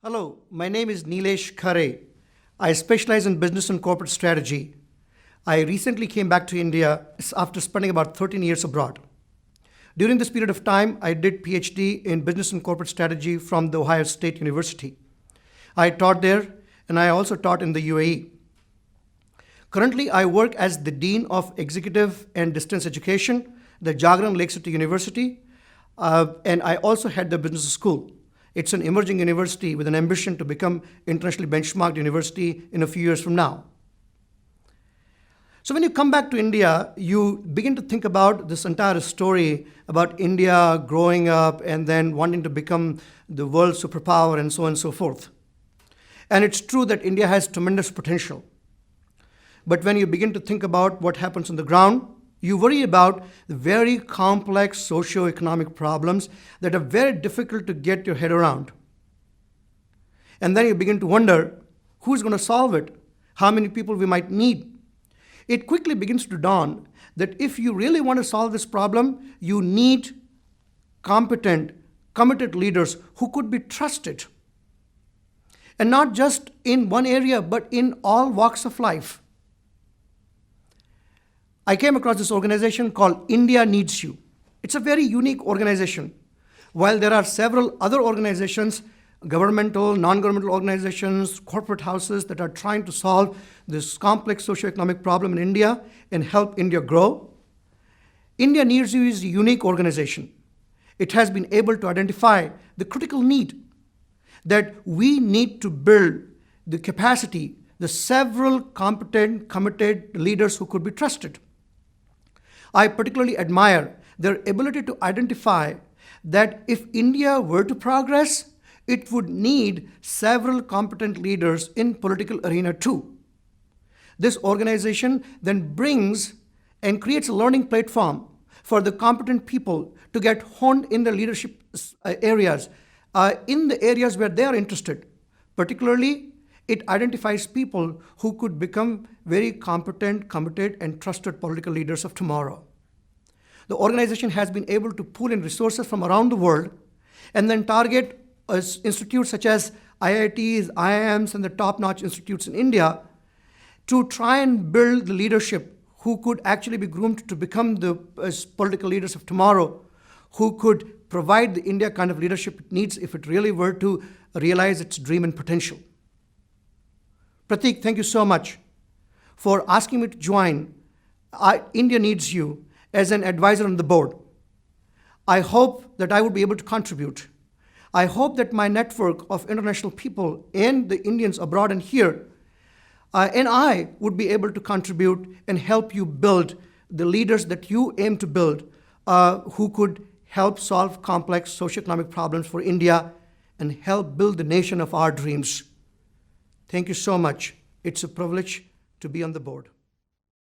Hello, my name is Nilesh Khare. I specialize in business and corporate strategy. I recently came back to India after spending about 13 years abroad. During this period of time, I did PhD in business and corporate strategy from the Ohio State University. I taught there, and I also taught in the UAE. Currently, I work as the Dean of Executive and Distance Education, the Jagran Lakecity University, and I also head the business school. It's an emerging university with an ambition to become internationally benchmarked university in a few years from now. So when you come back to India, you begin to think about this entire story about India growing up and then wanting to become the world superpower and so on and so forth. And it's true that India has tremendous potential. But when you begin to think about what happens on the ground, you worry about the very complex socio-economic problems that are very difficult to get your head around. And then you begin to wonder, who's going to solve it? How many people we might need? It quickly begins to dawn that if you really want to solve this problem, you need competent, committed leaders who could be trusted. And not just in one area, but in all walks of life. I came across this organization called India Needs You. It's a very unique organization. While there are several other organizations, governmental, non-governmental organizations, corporate houses that are trying to solve this complex socioeconomic problem in India and help India grow, India Needs You is a unique organization. It has been able to identify the critical need that we need to build the capacity, the several competent, committed leaders who could be trusted. I particularly admire their ability to identify that if India were to progress, it would need several competent leaders in political arena too. This organization then brings and creates a learning platform for the competent people to get honed in their leadership areas, in the areas where they are interested. Particularly, it identifies people who could become very competent, committed, and trusted political leaders of tomorrow. The organization has been able to pull in resources from around the world and then target institutes such as IITs, IIMs, and the top-notch institutes in India to try and build the leadership who could actually be groomed to become the political leaders of tomorrow, who could provide the India kind of leadership it needs if it really were to realize its dream and potential. Pratik, thank you so much for asking me to join India Needs You as an advisor on the board. I hope that I will be able to contribute. I hope that my network of international people and the Indians abroad and here, and I would be able to contribute and help you build the leaders that you aim to build, who could help solve complex socioeconomic problems for India and help build the nation of our dreams. Thank you so much. It's a privilege to be on the board.